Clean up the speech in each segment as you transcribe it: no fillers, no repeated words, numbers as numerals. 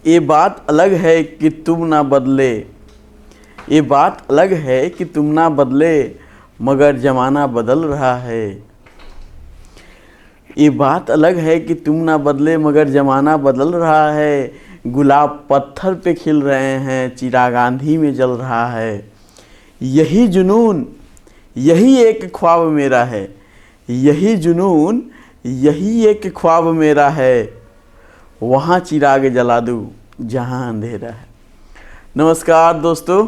ये बात अलग है कि तुम ना बदले, ये बात अलग है कि तुम ना बदले, मगर ज़माना बदल रहा है। ये बात अलग है कि तुम ना बदले मगर ज़माना बदल रहा है। गुलाब पत्थर पे खिल रहे हैं, चिराग आंधी में जल रहा है। यही जुनून, यही एक ख्वाब मेरा है। यही जुनून, यही एक ख्वाब मेरा है। वहाँ चिराग जला दूँ जहाँ अंधेरा है। नमस्कार दोस्तों,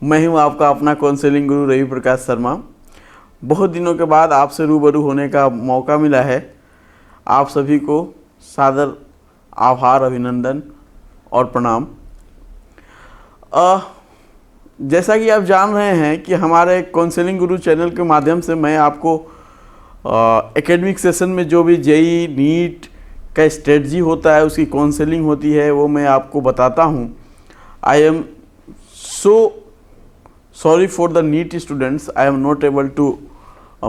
मैं हूँ आपका अपना काउंसलिंग गुरु रवि प्रकाश शर्मा। बहुत दिनों के बाद आपसे रूबरू होने का मौका मिला है। आप सभी को सादर आभार, अभिनंदन और प्रणाम। जैसा कि आप जान रहे हैं कि हमारे काउंसलिंग गुरु चैनल के माध्यम से मैं आपको एकेडमिक सेशन में जो भी जेई नीट का स्ट्रेटजी होता है, उसकी काउंसलिंग होती है, वो मैं आपको बताता हूँ। I am so sorry for the NEET students, I am not able to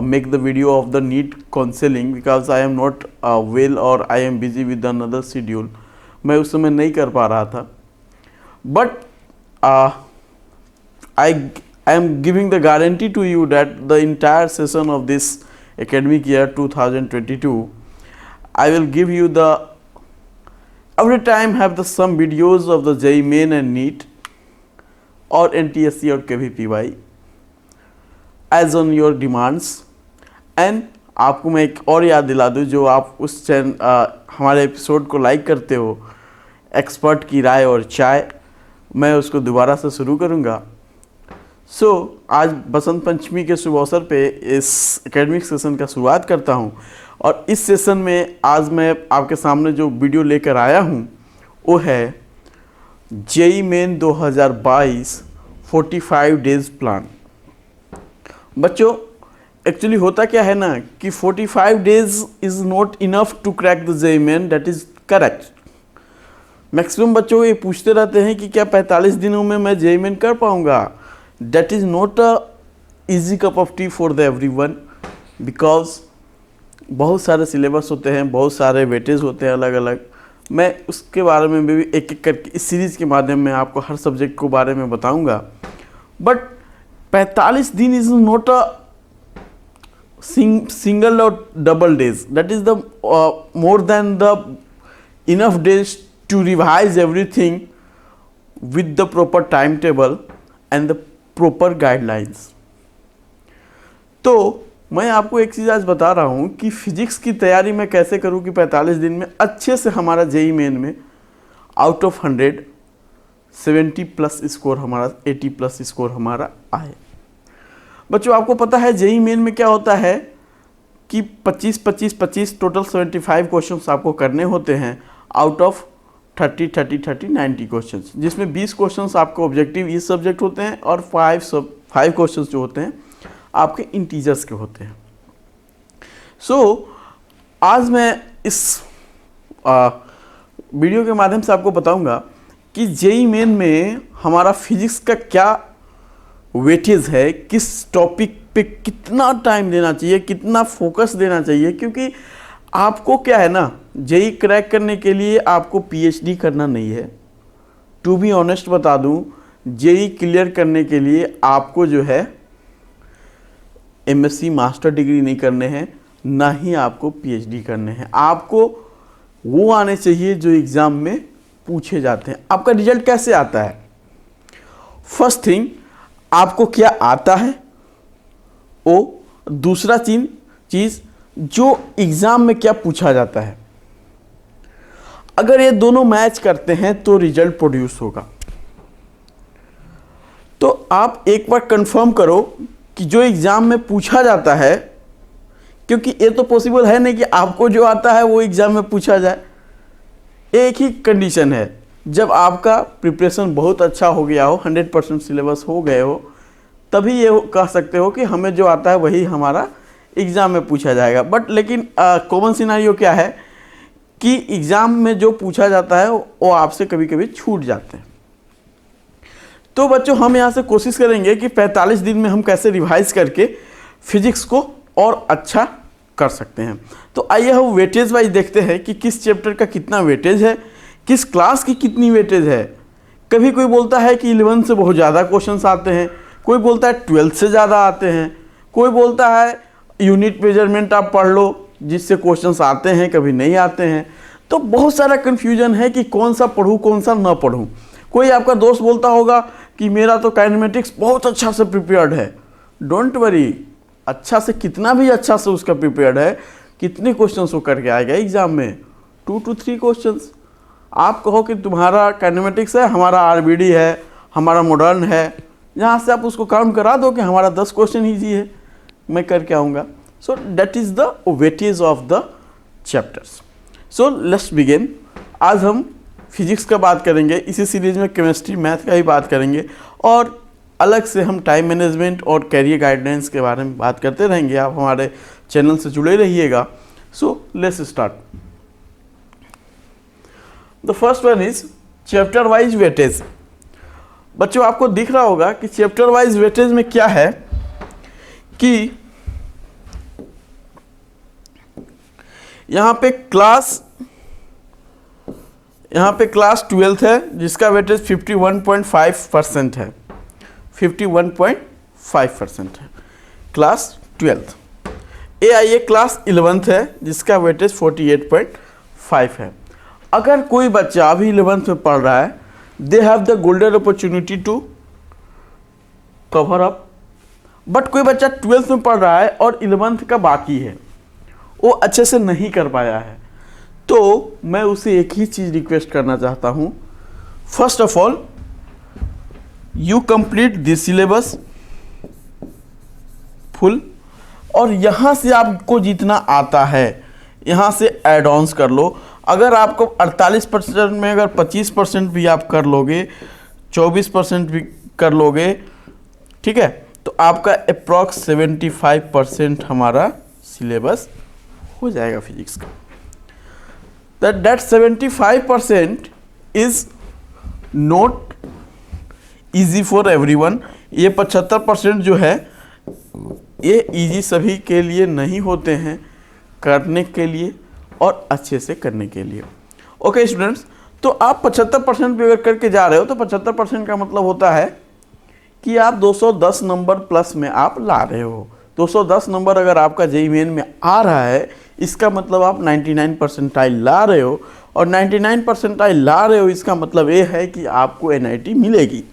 make the video of the NEET counseling because I am not well or I am busy with another schedule. मैं उस समय नहीं कर पा रहा था, but I am giving the guarantee to you that the entire session of this academic year 2022, I will give you the every time have the some videos of the JEE Main and NEET और NTSC और KVPY as on your demands. And आपको मैं एक और याद दिला दूँ, जो आप उस हमारे एपिसोड को लाइक करते हो, एक्सपर्ट की राय और चाय, मैं उसको दोबारा से शुरू करूँगा। आज बसंत पंचमी के शुभ अवसर पे इस एकेडमिक सेशन का शुरुआत करता हूँ। और इस सेशन में आज मैं आपके सामने जो वीडियो लेकर आया हूँ वो है जेई मेन 2022 45 डेज प्लान। बच्चों, एक्चुअली होता क्या है ना कि 45 days is not enough to crack the JEE Main, that is correct. Maximum बच्चों ये पूछते रहते हैं कि क्या 45 दिनों में मैं जेई मेन कर पाऊँगा। That is not a easy cup of T for the everyone, because बहुत सारे सिलेबस होते हैं, बहुत सारे वेटेज होते हैं अलग अलग। मैं उसके बारे में भी एक एक करके इस सीरीज़ के माध्यम में आपको हर सब्जेक्ट को बारे में बताऊंगा। बट 45 दिन इज़ नॉट अ सिंगल और double days, that is the more than the enough days to revise everything with the proper time table and the proper guidelines. तो मैं आपको एक चीज़ आज बता रहा हूँ कि फिजिक्स की तैयारी मैं कैसे करूँ कि 45 दिन में अच्छे से हमारा जेई मेन में आउट ऑफ 100 70 प्लस स्कोर हमारा, 80 प्लस स्कोर हमारा आए। बच्चों, आपको पता है जेई मेन में क्या होता है कि 25 टोटल 75 क्वेश्चंस आपको करने होते हैं आउट ऑफ 30 90 क्वेश्चंस, जिसमें 20 क्वेश्चंस आपको ऑब्जेक्टिव इस सब्जेक्ट होते हैं और 5 क्वेश्चंस जो होते हैं आपके इंटीजर्स के होते हैं। आज मैं इस वीडियो के माध्यम से आपको बताऊंगा कि जेई मेन में हमारा फिजिक्स का क्या वेटेज है, किस टॉपिक पे कितना टाइम देना चाहिए, कितना फोकस देना चाहिए। क्योंकि आपको क्या है ना, जेई क्रैक करने के लिए आपको पीएचडी करना नहीं है। टू बी ऑनेस्ट बता दूं, जेई क्लियर करने के लिए आपको जो है एमएससी मास्टर डिग्री नहीं करने हैं, ना ही आपको पीएचडी करने हैं। आपको वो आने चाहिए जो एग्ज़ाम में पूछे जाते हैं। आपका रिजल्ट कैसे आता है? फर्स्ट थिंग, आपको क्या आता है वो, दूसरा चीज़ जो एग्ज़ाम में क्या पूछा जाता है। अगर ये दोनों मैच करते हैं तो रिजल्ट प्रोड्यूस होगा। तो आप एक बार कंफर्म करो कि जो एग्ज़ाम में पूछा जाता है, क्योंकि ये तो पॉसिबल है नहीं कि आपको जो आता है वो एग्ज़ाम में पूछा जाए। एक ही कंडीशन है, जब आपका प्रिपरेशन बहुत अच्छा हो गया हो, 100% सिलेबस हो गए हो, तभी ये कह सकते हो कि हमें जो आता है वही हमारा एग्ज़ाम में पूछा जाएगा। बट लेकिन कॉमन सिनेरियो क्या है कि एग्ज़ाम में जो पूछा जाता है वो आपसे कभी कभी छूट जाते हैं। तो बच्चों, हम यहाँ से कोशिश करेंगे कि 45 दिन में हम कैसे रिवाइज करके फिजिक्स को और अच्छा कर सकते हैं। तो आइए हम वेटेज वाइज देखते हैं कि किस चैप्टर का कितना वेटेज है, किस क्लास की कितनी वेटेज है। कभी कोई बोलता है कि 11 से बहुत ज़्यादा क्वेश्चंस आते हैं, कोई बोलता है 12 से ज़्यादा आते हैं, कोई बोलता है यूनिट मेजरमेंट आप पढ़ लो जिससे क्वेश्चंस आते हैं कभी नहीं आते हैं। तो बहुत सारा कन्फ्यूजन है कि कौन सा पढ़ूँ कौन सा ना पढ़ूँ। कोई आपका दोस्त बोलता होगा कि मेरा तो काइनेमेटिक्स बहुत अच्छा से प्रिपेयर्ड है। डोंट वरी, अच्छा से कितना भी अच्छा से उसका प्रिपेयर्ड है, कितने क्वेश्चंस वो करके आएगा एग्जाम में, 2 to 3 क्वेश्चंस। आप कहो कि तुम्हारा काइनेमेटिक्स है, हमारा आरबीडी है, हमारा मॉडर्न है, यहाँ से आप उसको काउंट करा दो कि हमारा 10 क्वेश्चन ईजी है, मैं करके आऊँगा। So that is the weightage of the chapters. So let's begin. आज हम फिजिक्स का बात करेंगे, इसी सीरीज में केमिस्ट्री मैथ का ही बात करेंगे, और अलग से हम टाइम मैनेजमेंट और कैरियर गाइडेंस के बारे में बात करते रहेंगे। आप हमारे चैनल से जुड़े रहिएगा। So let's start. The first one is chapter wise weightage. बच्चों आपको दिख रहा होगा कि चैप्टर वाइज वेटेज में क्या है कि यहाँ पे क्लास 12th है जिसका वेटेज 51.5% है, 51.5% है class 12th। AIA class 11th है जिसका वेटेज 48.5 है। अगर कोई बच्चा अभी 11th में पढ़ रहा है, they have the golden opportunity to cover up. But कोई बच्चा 12th में पढ़ रहा है और 11th का बाकी है, वो अच्छे से नहीं कर पाया है, तो मैं उसे एक ही चीज़ रिक्वेस्ट करना चाहता हूँ। First of all you complete this syllabus full, और यहाँ से आपको जितना आता है यहाँ से एड ऑन्स कर लो। अगर आपको 48% में अगर 25% भी आप कर लोगे, 24% भी कर लोगे, ठीक है, तो आपका अप्रॉक्स 75% हमारा सिलेबस हो जाएगा फिजिक्स का। that 75% is not easy for everyone। ये 75% जो है ये इजी सभी के लिए नहीं होते हैं करने के लिए और अच्छे से करने के लिए। ओके स्टूडेंट्स, तो आप 75% भी अगर करके जा रहे हो तो 75% का मतलब होता है कि आप 210 नंबर प्लस में आप ला रहे हो। 210 नंबर अगर आपका जेईई मेन में आ रहा है, इसका मतलब आप 99 परसेंटाइल ला रहे हो, और 99 परसेंटाइल ला रहे हो इसका मतलब ये है कि आपको NIT मिलेगी।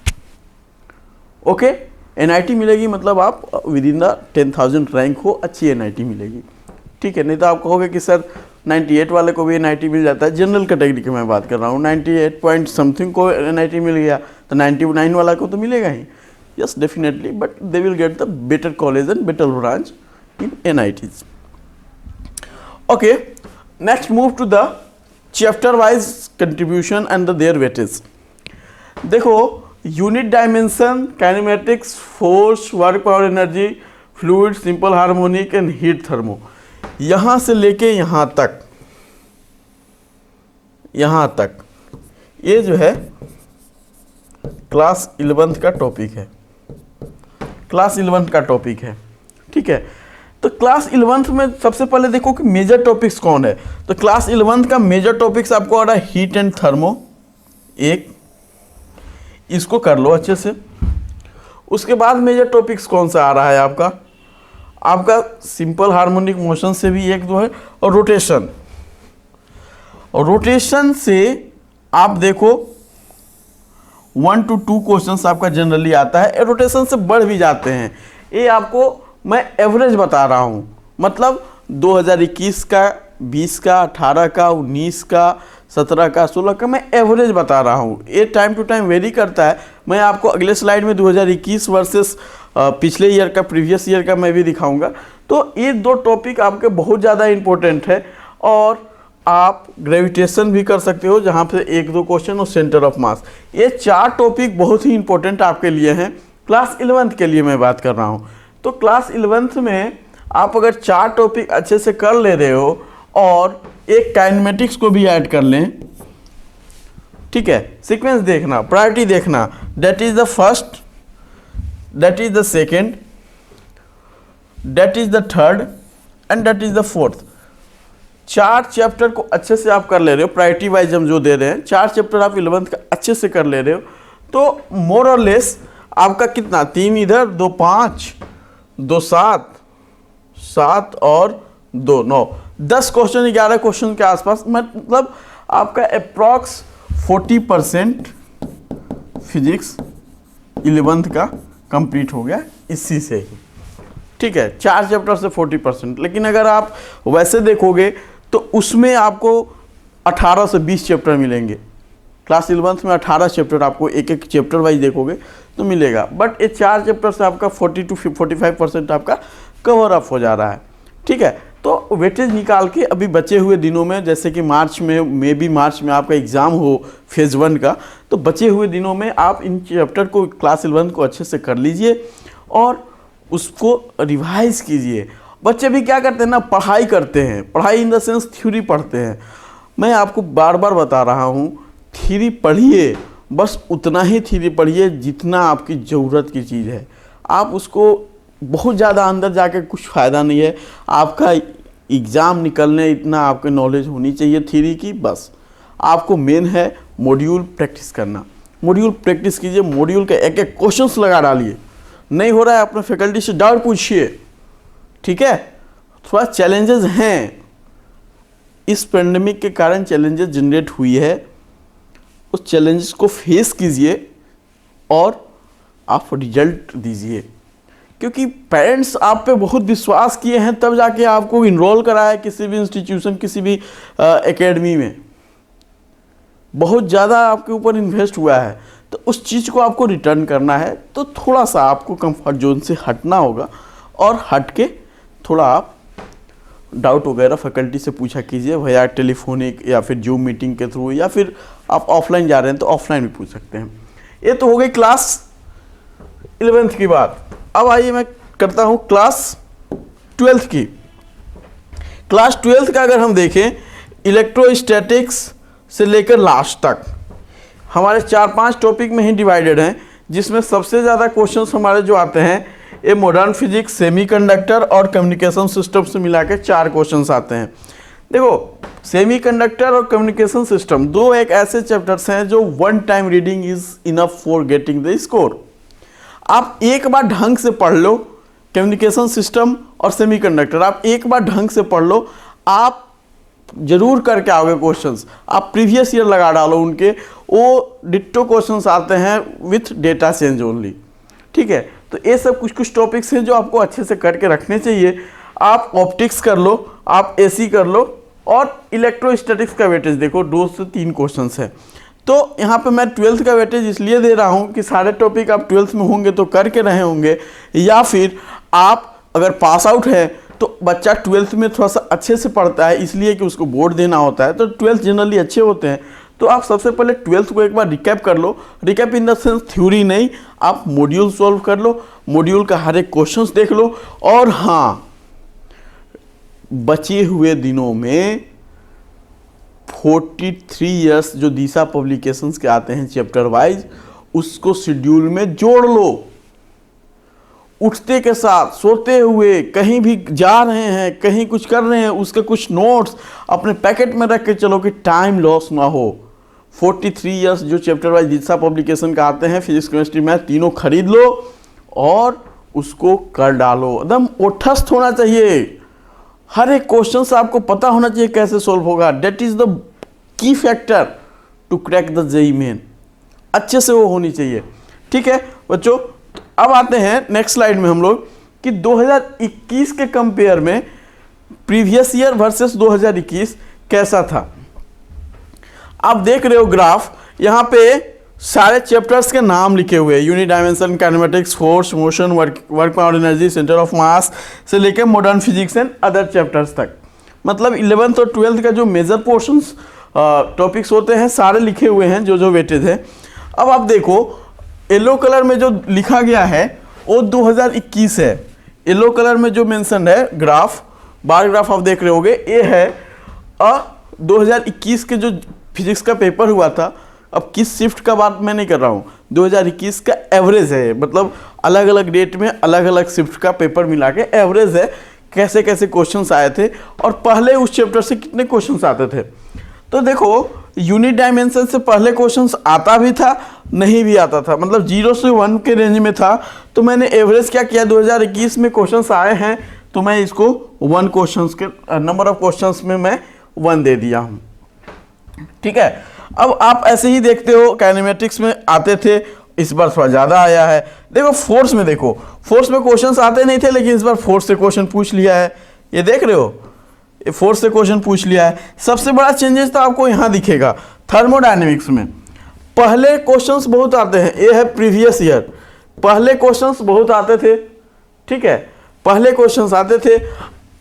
ओके, NIT मिलेगी मतलब आप विद इन द 10,000 रैंक हो, अच्छी NIT मिलेगी, ठीक है। नहीं तो आप कहोगे कि सर 98 वाले को भी NIT मिल जाता है, जनरल कैटेगरी की मैं बात कर रहा हूँ, 98 पॉइंट समथिंग को NIT मिल गया तो 99 वाला को तो मिलेगा ही। Yes, definitely, but they will get the better college and better branch in NITs. Okay, next move to the chapter wise contribution and their weightage. देखो, unit dimension, kinematics, force, work power energy, fluid, simple harmonic and heat thermo, यहाँ से लेके यहाँ तक ये जो है class 11th का टॉपिक है, क्लास 11th का टॉपिक है, ठीक है। तो क्लास 11th में सबसे पहले देखो कि मेजर टॉपिक्स कौन है। तो क्लास 11th का मेजर टॉपिक्स आपको आ रहा है हीट एंड थर्मो, एक इसको कर लो अच्छे से। उसके बाद मेजर टॉपिक्स कौन सा आ रहा है आपका सिंपल हार्मोनिक मोशन से भी एक दो है, और रोटेशन। और रोटेशन से आप देखो 1 to 2 क्वेश्चंस आपका जनरली आता है, रोटेशन से बढ़ भी जाते हैं। ये आपको मैं एवरेज बता रहा हूँ, मतलब 2021 का, 20 का, 18 का, 19 का, 17 का, 16 का मैं एवरेज बता रहा हूँ। ये टाइम टू टाइम वेरी करता है। मैं आपको अगले स्लाइड में 2021 वर्सेस पिछले ईयर का, प्रीवियस ईयर का मैं भी दिखाऊंगा। तो ये दो टॉपिक आपके बहुत ज़्यादा इंपॉर्टेंट है, और आप ग्रेविटेशन भी कर सकते हो जहाँ पे 1-2 क्वेश्चन, और सेंटर ऑफ मास। ये 4 टॉपिक बहुत ही इंपॉर्टेंट आपके लिए हैं। क्लास 11th के लिए मैं बात कर रहा हूँ। तो क्लास 11th में आप अगर 4 टॉपिक अच्छे से कर ले रहे हो और एक काइनेमेटिक्स को भी ऐड कर लें, ठीक है, सीक्वेंस देखना, प्रायोरिटी देखना, that is the first, that is the second, that is the third and that is the fourth. 4 chapter को अच्छे से आप कर ले रहे हो, प्रायोरिटी वाइज हम जो दे रहे हैं 4 चैप्टर आप 11th का अच्छे से कर ले रहे हो, तो मोर और लेस आपका कितना 3 इधर 2 5 2 7 7 और 2 9 10 क्वेश्चन 11 क्वेश्चन के आसपास, मतलब आपका अप्रॉक्स 40% फिजिक्स 11th का कंप्लीट हो गया इसी से ही। ठीक है, 4 चैप्टर से 40%। लेकिन अगर आप वैसे देखोगे तो उसमें आपको 18 से 20 चैप्टर मिलेंगे। क्लास 11th में 18 चैप्टर आपको एक एक चैप्टर वाइज देखोगे तो मिलेगा, बट ये 4 चैप्टर से आपका 40 to 45% आपका कवर अप हो जा रहा है। ठीक है, तो वेटेज निकाल के अभी बचे हुए दिनों में, जैसे कि मार्च में आपका एग्ज़ाम हो फेज़ 1 का, तो बचे हुए दिनों में आप इन चैप्टर को क्लास 11 को अच्छे से कर लीजिए और उसको रिवाइज कीजिए। बच्चे भी क्या करते हैं ना, पढ़ाई करते हैं, पढ़ाई इन द सेंस थ्योरी पढ़ते हैं। मैं आपको बार बार बता रहा हूँ, थ्योरी पढ़िए, बस उतना ही थ्योरी पढ़िए जितना आपकी ज़रूरत की चीज़ है। आप उसको बहुत ज़्यादा अंदर जाके कुछ फ़ायदा नहीं है। आपका एग्ज़ाम निकलने इतना आपके नॉलेज होनी चाहिए थ्योरी की, बस आपको मेन है मॉड्यूल प्रैक्टिस करना। मॉड्यूल प्रैक्टिस कीजिए, मॉड्यूल के एक एक क्वेश्चंस लगा डालिए। नहीं हो रहा है अपने फैकल्टी से डाउट पूछिए। ठीक है, थोड़ा चैलेंजेस हैं, इस पेंडेमिक के कारण चैलेंजेस जनरेट हुई है, उस चैलेंजेस को फेस कीजिए और आप रिजल्ट दीजिए, क्योंकि पेरेंट्स आप पे बहुत विश्वास किए हैं तब जाके आपको इनरोल कराया किसी भी इंस्टीट्यूशन, किसी भी एकेडमी में। बहुत ज़्यादा आपके ऊपर इन्वेस्ट हुआ है, तो उस चीज़ को आपको रिटर्न करना है, तो थोड़ा सा आपको कंफर्ट जोन से हटना होगा और हट के थोड़ा आप डाउट वगैरह फैकल्टी से पूछा कीजिए, भैया टेलीफोनिक या फिर जूम मीटिंग के थ्रू, या फिर आप ऑफलाइन जा रहे हैं तो ऑफलाइन भी पूछ सकते हैं। ये तो हो गई क्लास 11th की बात। अब आइए मैं करता हूँ क्लास 12th की। क्लास 12th का अगर हम देखें, इलेक्ट्रोस्टैटिक्स से लेकर लास्ट तक हमारे 4-5 टॉपिक में ही डिवाइडेड हैं, जिसमें सबसे ज़्यादा क्वेश्चंस हमारे जो आते हैं ये मॉडर्न फिजिक्स, सेमीकंडक्टर और कम्युनिकेशन सिस्टम से मिला के 4 क्वेश्चंस आते हैं। देखो, सेमीकंडक्टर और कम्युनिकेशन सिस्टम दो एक ऐसे चैप्टर्स हैं जो one time reading is enough for getting the score. आप एक बार ढंग से पढ़ लो कम्युनिकेशन सिस्टम और सेमीकंडक्टर, आप एक बार ढंग से पढ़ लो, आप जरूर करके आओगे क्वेश्चंस। आप प्रीवियस ईयर लगा डालो उनके, वो डिट्टो क्वेश्चंस आते हैं विथ डेटा चेंज ओनली। ठीक है, तो ये सब कुछ कुछ टॉपिक्स हैं जो आपको अच्छे से करके रखने चाहिए। आप ऑप्टिक्स कर लो, आप एसी कर लो, और इलेक्ट्रोस्टैटिक्स का वेटेज देखो, 2 से 3 क्वेश्चंस है। तो यहाँ पे मैं 12th का वेटेज इसलिए दे रहा हूँ कि सारे टॉपिक आप 12th में होंगे तो करके रहे होंगे, या फिर आप अगर पास आउट है तो बच्चा 12th में थोड़ा सा अच्छे से पढ़ता है इसलिए कि उसको बोर्ड देना होता है, तो 12th जनरली अच्छे होते हैं। तो आप सबसे पहले 12th को एक बार रिकैप कर लो। Recap in the sense theory नहीं, आप मॉड्यूल सॉल्व कर लो, मॉड्यूल का हर एक क्वेश्चंस देख लो। और हाँ, बचे हुए दिनों में 43 इयर्स जो दिशा पब्लिकेशंस के आते हैं चैप्टर वाइज, उसको शेड्यूल में जोड़ लो। उठते के साथ, सोते हुए, कहीं भी जा रहे हैं, कहीं कुछ कर रहे हैं, उसके कुछ नोट्स अपने पैकेट में रख के चलो कि टाइम लॉस ना हो। 43 इयर्स जो चैप्टर वाइज दिशा पब्लिकेशन का आते हैं, फिजिक्स केमिस्ट्री मैथ तीनों खरीद लो और उसको कर डालो। एकदम ओठस्थ होना चाहिए, हर एक क्वेश्चन से आपको पता होना चाहिए कैसे सॉल्व होगा। That is the key factor to crack the JEE Main, अच्छे से वो होनी चाहिए। ठीक है बच्चों, अब आते हैं नेक्स्ट स्लाइड में हम लोग कि 2021 के कंपेयर में प्रीवियस ईयर वर्सेस 2021 कैसा था। आप देख रहे हो ग्राफ, यहाँ पे सारे चैप्टर्स के नाम लिखे हुए हैं, unit dimension, kinematics, force, motion, work power, energy, centre of mass से लेकर modern physics and other chapters तक। मतलब 11th और 12th का जो मेजर पोर्शंस टॉपिक्स होते हैं सारे लिखे हुए हैं जो जो वेटेज है। अब आप देखो येलो कलर में जो लिखा गया है वो 2021 है। येलो कलर में जो मेंशन है ग्राफ, बार ग्राफ आप देख रहे होगे, ये है 2021 के जो फिजिक्स का पेपर हुआ था। अब किस शिफ्ट का बात मैं नहीं कर रहा हूँ, 2021 का एवरेज है, मतलब अलग अलग डेट में अलग अलग शिफ्ट का पेपर मिला के एवरेज है कैसे कैसे क्वेश्चंस आए थे और पहले उस चैप्टर से कितने क्वेश्चंस आते थे। तो देखो यूनिट डायमेंशन से पहले क्वेश्चंस आता भी था, नहीं भी आता था, मतलब 0 से 1 के रेंज में था। तो मैंने एवरेज क्या किया, 2021 में क्वेश्चंस आए हैं तो मैं इसको 1 क्वेश्चंस के नंबर ऑफ क्वेश्चंस में मैं 1 दे दिया हूँ। ठीक है, अब आप ऐसे ही देखते हो काइनेमेटिक्स में आते थे, इस बार थोड़ा ज़्यादा आया है। देखो फोर्स में, देखो फोर्स में क्वेश्चंस आते नहीं थे, लेकिन इस बार फोर्स से क्वेश्चन पूछ लिया है, ये देख रहे हो, ये फोर्स से क्वेश्चन पूछ लिया है। सबसे बड़ा चेंजेस तो आपको यहाँ दिखेगा थर्मोडायनेमिक्स में। पहले क्वेश्चंस बहुत आते हैं, ये है प्रीवियस ईयर, पहले क्वेश्चंस बहुत आते थे। ठीक है, पहले क्वेश्चंस आते थे।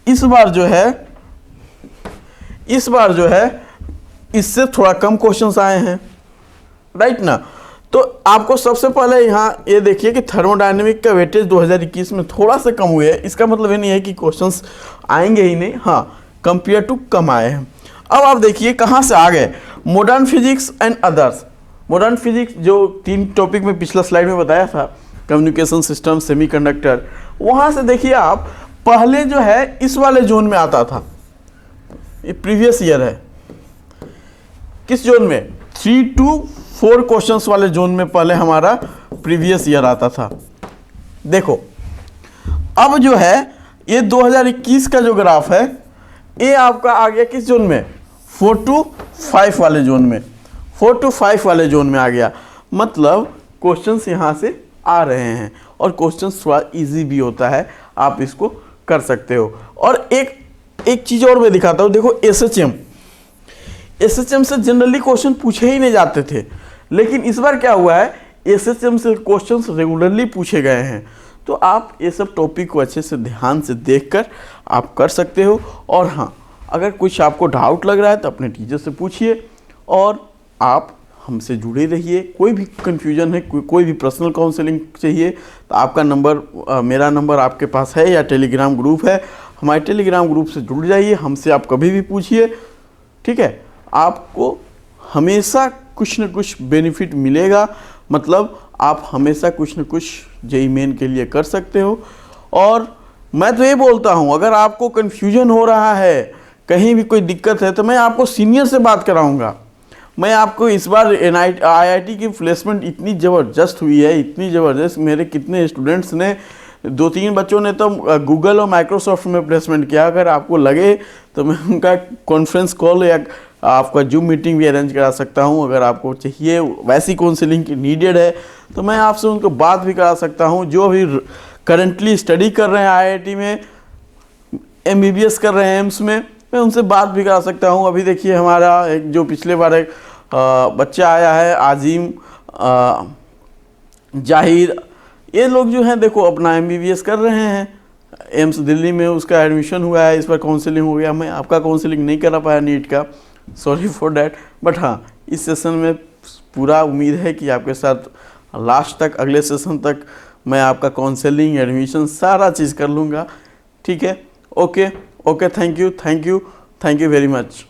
इस बार जो है इससे थोड़ा कम क्वेश्चंस आए हैं, राइट ना। तो आपको सबसे पहले यहाँ ये देखिए कि थर्मोडायनेमिक का वेटेज 2021 में थोड़ा सा कम हुए है। इसका मतलब ये नहीं है कि क्वेश्चंस आएंगे ही नहीं, हाँ कंपेयर टू कम आए हैं। अब आप देखिए कहाँ से आ गए, modern physics and others. Modern physics जो 3 टॉपिक में पिछला स्लाइड में बताया था, कम्युनिकेशन सिस्टम, सेमीकंडक्टर, वहाँ से देखिए आप पहले जो है इस वाले जोन में आता था, ये प्रीवियस ईयर है, किस जोन में, 3 to 4 क्वेश्चंस वाले जोन में पहले हमारा प्रीवियस ईयर आता था। देखो अब जो है ये 2021 का जो ग्राफ है ये आपका आ गया किस जोन में, 4 to 5 वाले जोन में, 4 to 5 वाले जोन में आ गया। मतलब क्वेश्चंस यहाँ से आ रहे हैं और क्वेश्चंस थोड़ा इजी भी होता है, आप इसको कर सकते हो। और एक चीज़ और मैं दिखाता हूँ, देखो एसएचएम से जनरली क्वेश्चन पूछे ही नहीं जाते थे, लेकिन इस बार क्या हुआ है, एसएचएम से क्वेश्चंस रेगुलरली पूछे गए हैं। तो आप ये सब टॉपिक को अच्छे से ध्यान से देखकर आप कर सकते हो। और हाँ, अगर कुछ आपको डाउट लग रहा है तो अपने टीचर से पूछिए और आप हमसे जुड़े रहिए। कोई भी कन्फ्यूजन है, कोई भी पर्सनल काउंसलिंग चाहिए तो आपका नंबर, मेरा नंबर आपके पास है या टेलीग्राम ग्रुप है, हमारे टेलीग्राम ग्रुप से जुड़ जाइए, हमसे आप कभी भी पूछिए। ठीक है, आपको हमेशा कुछ न कुछ बेनिफिट मिलेगा, मतलब आप हमेशा कुछ न कुछ जेईई मेन के लिए कर सकते हो। और मैं तो ये बोलता हूँ, अगर आपको कन्फ्यूजन हो रहा है, कहीं भी कोई दिक्कत है, तो मैं आपको सीनियर से बात कराऊंगा। मैं आपको इस बार IIT की प्लेसमेंट इतनी ज़बरदस्त हुई है, इतनी ज़बरदस्त, मेरे कितने स्टूडेंट्स ने, 2-3 बच्चों ने तो गूगल और माइक्रोसॉफ्ट में प्लेसमेंट किया। अगर आपको लगे तो मैं उनका कॉन्फ्रेंस कॉल या आपका जूम मीटिंग भी अरेंज करा सकता हूं। अगर आपको चाहिए वैसी काउंसलिंग की नीडेड है तो मैं आपसे उनको बात भी करा सकता हूं। जो अभी करंटली स्टडी कर रहे हैं IIT में, MBBS कर रहे हैं एम्स में, मैं उनसे बात भी करा सकता हूं। अभी देखिए हमारा एक जो पिछले बार एक बच्चा आया है, आजिम, जाहिर, ये लोग जो हैं देखो अपना MBBS कर रहे हैं एम्स दिल्ली में, उसका एडमिशन हुआ है, इस पर काउंसलिंग हो गया। मैं आपका काउंसलिंग नहीं करा पाया नीट का, सॉरी फॉर डैट। बट हाँ, इस सेशन में पूरा उम्मीद है कि आपके साथ लास्ट तक, अगले सेशन तक मैं आपका काउंसलिंग, एडमिशन सारा चीज़ कर लूँगा। ठीक है, okay, thank you very much.